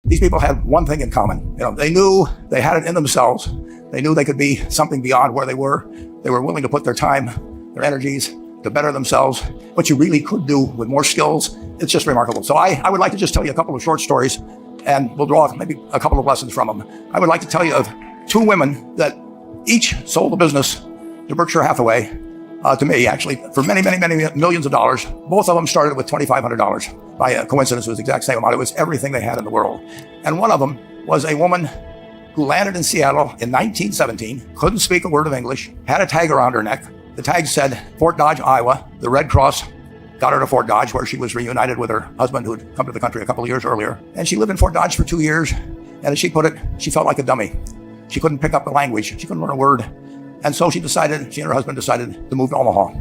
these people had one thing in common. They knew they had it in themselves. They knew they could be something beyond where they were. They were willing to put their time, their energies to better themselves. What you really could do with more skills, it's just remarkable. So I would like to just tell you a couple of short stories, and we'll draw maybe a couple of lessons from them. I would like to tell you of two women that each sold a business to Berkshire Hathaway, to me actually, for many, many, many millions of dollars. Both of them started with $2,500. By a coincidence, it was the exact same amount. It was everything they had in the world. And one of them was a woman who landed in Seattle in 1917, couldn't speak a word of English, had a tag around her neck. The tag said Fort Dodge, Iowa. The Red Cross got her to Fort Dodge, where she was reunited with her husband who had come to the country a couple of years earlier. And she lived in Fort Dodge for 2 years. And as she put it, she felt like a dummy. She couldn't pick up the language. She couldn't learn a word. And so she and her husband decided to move to Omaha.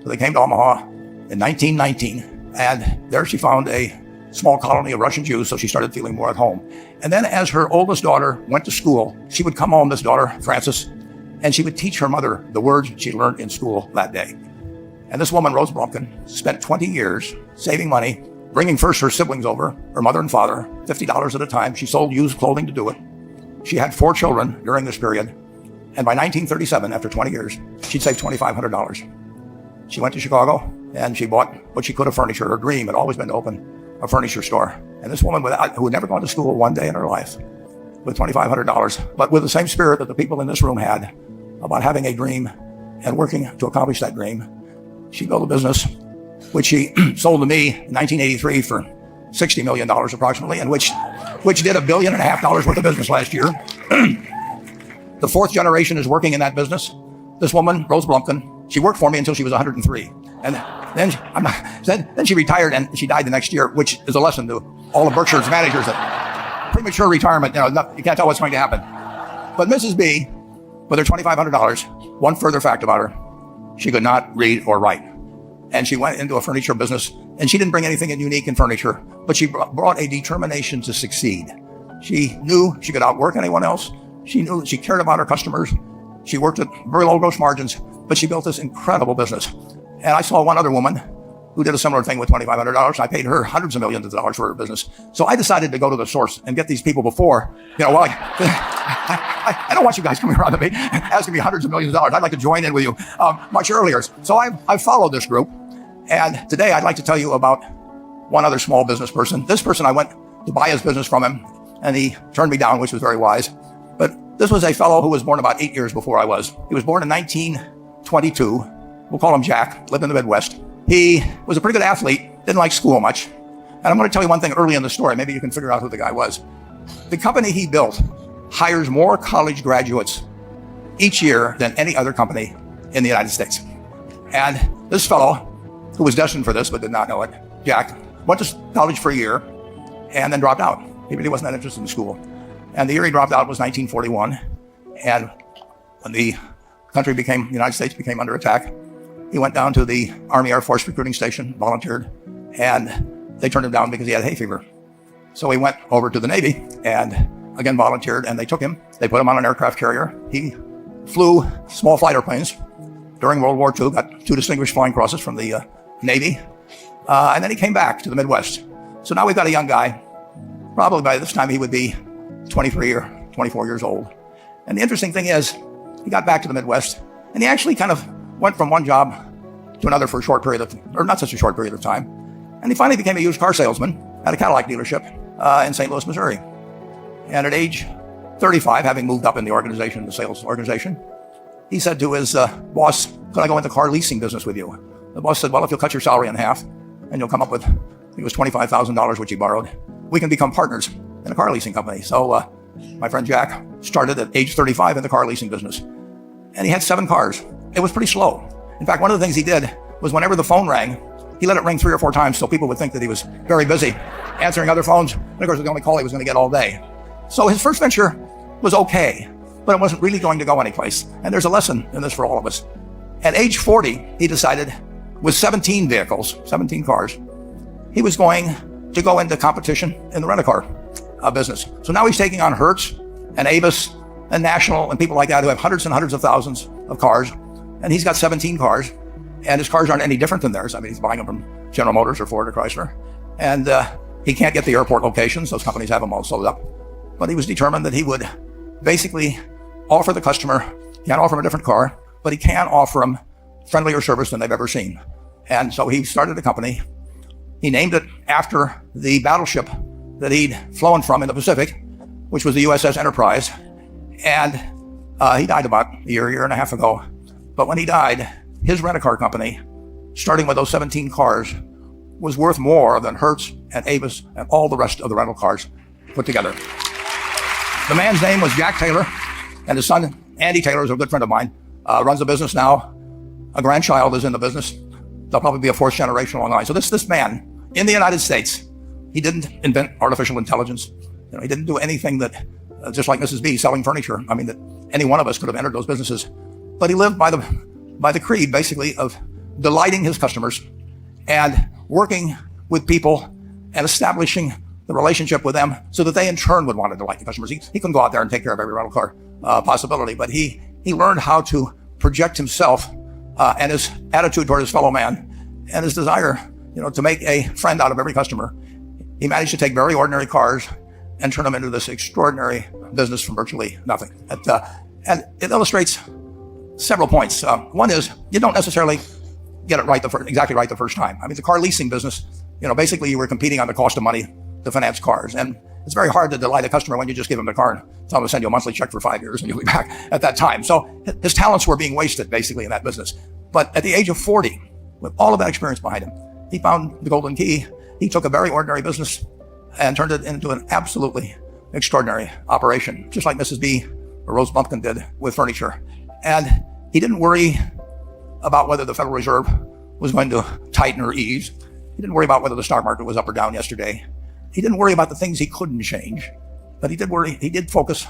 So they came to Omaha in 1919. And there she found a small colony of Russian Jews, so she started feeling more at home. And then as her oldest daughter went to school, she would come home, this daughter, Frances, and she would teach her mother the words she learned in school that day. And this woman, Rose Blumpkin, spent 20 years saving money, bringing first her siblings over, her mother and father, $50 at a time. She sold used clothing to do it. She had 4 children during this period. And by 1937, after 20 years, she'd saved $2,500. She went to Chicago and she bought what she could of furniture. Her dream had always been to open a furniture store. And this woman who had never gone to school one day in her life, with $2,500, but with the same spirit that the people in this room had about having a dream and working to accomplish that dream, she built a business which she sold to me in 1983 for $60 million approximately, and which did $1.5 billion worth of business last year. The 4th generation is working in that business. This woman, Rose Blumpkin, she worked for me until she was 103. And then she retired and she died the next year, which is a lesson to all of Berkshire's managers that premature retirement, you can't tell what's going to happen. But Mrs. B, with her $2,500, one further fact about her, she could not read or write. And she went into a furniture business, and she didn't bring anything unique in furniture, but she brought a determination to succeed. She knew she could outwork anyone else. She knew that she cared about her customers. She worked at very low gross margins, but she built this incredible business. And I saw one other woman who did a similar thing with $2,500. I paid her hundreds of millions of dollars for her business. So I decided to go to the source and get these people before, I don't want you guys coming around to me asking me hundreds of millions of dollars. I'd like to join in with you much earlier. So I followed this group. And today I'd like to tell you about one other small business person. This person, I went to buy his business from him, and he turned me down, which was very wise. But this was a fellow who was born about 8 years before I was. He was born in 1922. We'll call him Jack, lived in the Midwest. He was a pretty good athlete, didn't like school much. And I'm going to tell you one thing early in the story. Maybe you can figure out who the guy was. The company he built hires more college graduates each year than any other company in the United States. And this fellow, who was destined for this but did not know it, Jack, went to college for a year and then dropped out. He really wasn't that interested in school. And the year he dropped out was 1941. And when the United States became under attack, he went down to the Army Air Force recruiting station, volunteered, and they turned him down because he had hay fever. So he went over to the Navy and again volunteered, and they took him. They put him on an aircraft carrier. He flew small fighter planes during World War II, got 2 distinguished flying crosses from the Navy, and then he came back to the Midwest. So now we've got a young guy. Probably by this time he would be 23 or 24 years old. And the interesting thing is, he got back to the Midwest, and he actually kind of went from one job to another for a short period or not such a short period of time. And he finally became a used car salesman at a Cadillac dealership in St. Louis, Missouri. And at age 35, having moved up in the organization, the sales organization, he said to his boss, "Could I go into the car leasing business with you?" The boss said, "Well, if you'll cut your salary in half and you'll come up with, I think it was $25,000, which he borrowed, we can become partners in a car leasing company." So my friend Jack started at age 35 in the car leasing business. And he had 7 cars. It was pretty slow. In fact, one of the things he did was whenever the phone rang, he let it ring 3 or 4 times so people would think that he was very busy answering other phones. And of course, it was the only call he was going to get all day. So his first venture was okay, but it wasn't really going to go anyplace. And there's a lesson in this for all of us. At age 40, he decided, with 17 vehicles, 17 cars, he was going to go into competition in the rent-a-car business. So now he's taking on Hertz and Avis and National and people like that who have hundreds and hundreds of thousands of cars. And he's got 17 cars, and his cars aren't any different than theirs. I mean, he's buying them from General Motors or Ford or Chrysler. And He can't get the airport locations. Those companies have them all sold up. But he was determined that he would basically offer the customer, he can't offer him a different car, but he can offer them friendlier service than they've ever seen. And so he started a company. He named it after the battleship that he'd flown from in the Pacific, which was the USS Enterprise. And he died about a year and a half ago. But when he died, his rent-a-car company, starting with those 17 cars, was worth more than Hertz and Avis and all the rest of the rental cars put together. The man's name was Jack Taylor, and his son, Andy Taylor, is a good friend of mine, runs a business now. A grandchild is in the business. They'll probably be a fourth generation along the line. So this man, in the United States, he didn't invent artificial intelligence. He didn't do anything that, just like Mrs. B selling furniture, that any one of us could have entered those businesses. But he lived by the creed, basically, of delighting his customers and working with people and establishing the relationship with them so that they in turn would want to delight the customers. He couldn't go out there and take care of every rental car possibility, but he learned how to project himself and his attitude toward his fellow man and his desire, to make a friend out of every customer. He managed to take very ordinary cars and turn them into this extraordinary business from virtually nothing. And it illustrates several points. One is you don't necessarily get it right exactly right the first time. The car leasing business, basically you were competing on the cost of money to finance cars. And it's very hard to delight a customer when you just give them the car and tell them to send you a monthly check for 5 years and you'll be back at that time. So his talents were being wasted basically in that business. But at the age of 40, with all of that experience behind him, he found the golden key. He took a very ordinary business and turned it into an absolutely extraordinary operation, just like Mrs. B or Rose Bumpkin did with furniture. And he didn't worry about whether the Federal Reserve was going to tighten or ease. He didn't worry about whether the stock market was up or down yesterday. He didn't worry about the things he couldn't change, but he did focus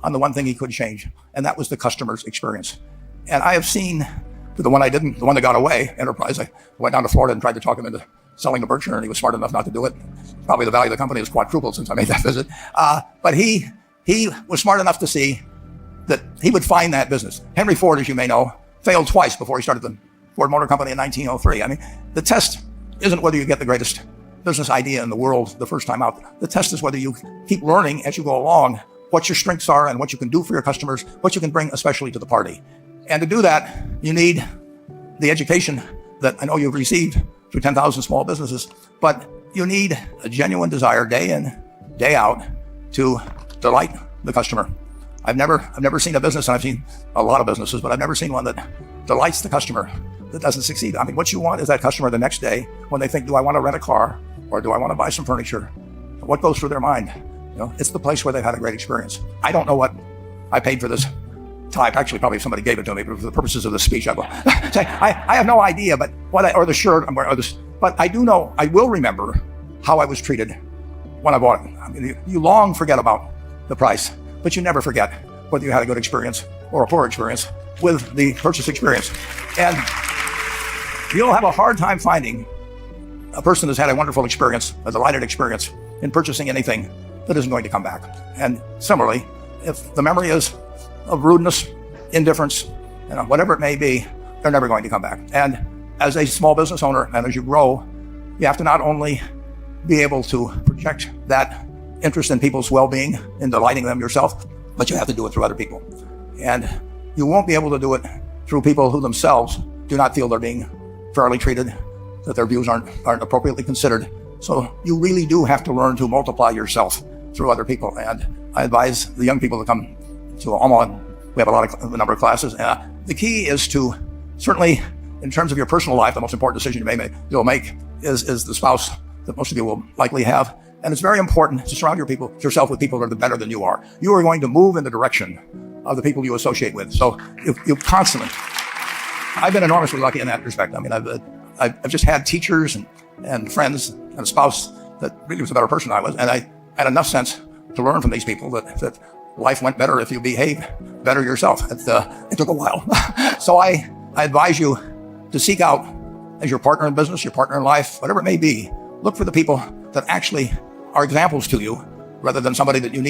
on the one thing he could change, and that was the customer's experience. And I have seen the one that got away, Enterprise. I went down to Florida and tried to talk him into selling to Berkshire, and he was smart enough not to do it. Probably the value of the company has quadrupled since I made that visit. But he was smart enough to see that he would find that business. Henry Ford, as you may know, failed twice before he started the Ford Motor Company in 1903. The test isn't whether you get the greatest business idea in the world the first time out. The test is whether you keep learning as you go along what your strengths are and what you can do for your customers, what you can bring especially to the party. And to do that, you need the education that I know you've received through 10,000 small businesses, but you need a genuine desire day in, day out to delight the customer. I've never seen a business, and I've seen a lot of businesses, but I've never seen one that delights the customer that doesn't succeed. What you want is that customer the next day when they think, do I want to rent a car or do I want to buy some furniture? What goes through their mind? It's the place where they've had a great experience. I don't know what I paid for this tie. Actually, probably somebody gave it to me, but for the purposes of the speech, I will say I have no idea, but or the shirt, but I do know, I will remember how I was treated when I bought it. You long forget about the price, but you never forget whether you had a good experience or a poor experience with the purchase experience. And you'll have a hard time finding a person that's had a wonderful experience, a delighted experience in purchasing anything that isn't going to come back. And similarly, if the memory is of rudeness, indifference, whatever it may be, they're never going to come back. And as a small business owner, and as you grow, you have to not only be able to project that interest in people's well-being, in delighting them yourself, but you have to do it through other people. And you won't be able to do it through people who themselves do not feel they're being fairly treated, that their views aren't appropriately considered. So you really do have to learn to multiply yourself through other people. And I advise the young people to come to we have a number of classes. The key is to, certainly in terms of your personal life, the most important decision you'll make is the spouse that most of you will likely have. And it's very important to surround yourself with people that are better than you are. You are going to move in the direction of the people you associate with. So you constantly, I've been enormously lucky in that respect. I've just had teachers and friends and a spouse that really was a better person than I was. And I had enough sense to learn from these people that life went better if you behave better yourself. It took a while. So I advise you to seek out, as your partner in business, your partner in life, whatever it may be, look for the people that actually are examples to you rather than somebody that you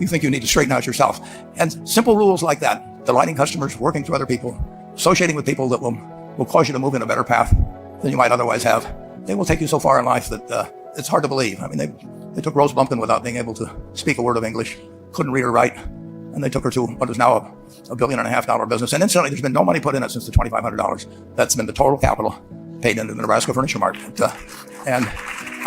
think you need to straighten out yourself. And simple rules like that, delighting customers, working through other people, associating with people that will cause you to move in a better path than you might otherwise have, they will take you so far in life that it's hard to believe. I mean, they took Rose Bumpkin without being able to speak a word of English, couldn't read or write, and they took her to what is now a $1.5 billion business. And incidentally, there's been no money put in it since the $2,500. That's been the total capital paid into the Nebraska furniture market. And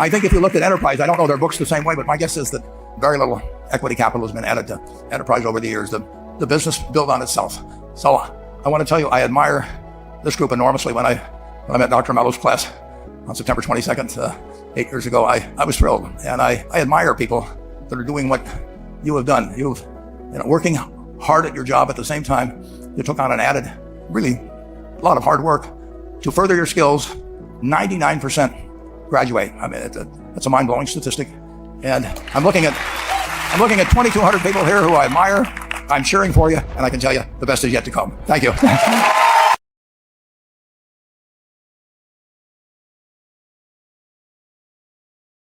I think if you looked at Enterprise, I don't know their books the same way, but my guess is that very little equity capital has been added to Enterprise over the years. The business built on itself. So I want to tell you, I admire this group enormously. When I met Dr. Mello's class on September 22nd, 8 years ago, I was thrilled. And I admire people that are doing what you have done. You've, working hard at your job at the same time, you took on an added, really a lot of hard work to further your skills. 99% graduate. I mean, it's a mind-blowing statistic. And I'm looking at 2,200 people here who I admire. I'm cheering for you, and I can tell you the best is yet to come. Thank you.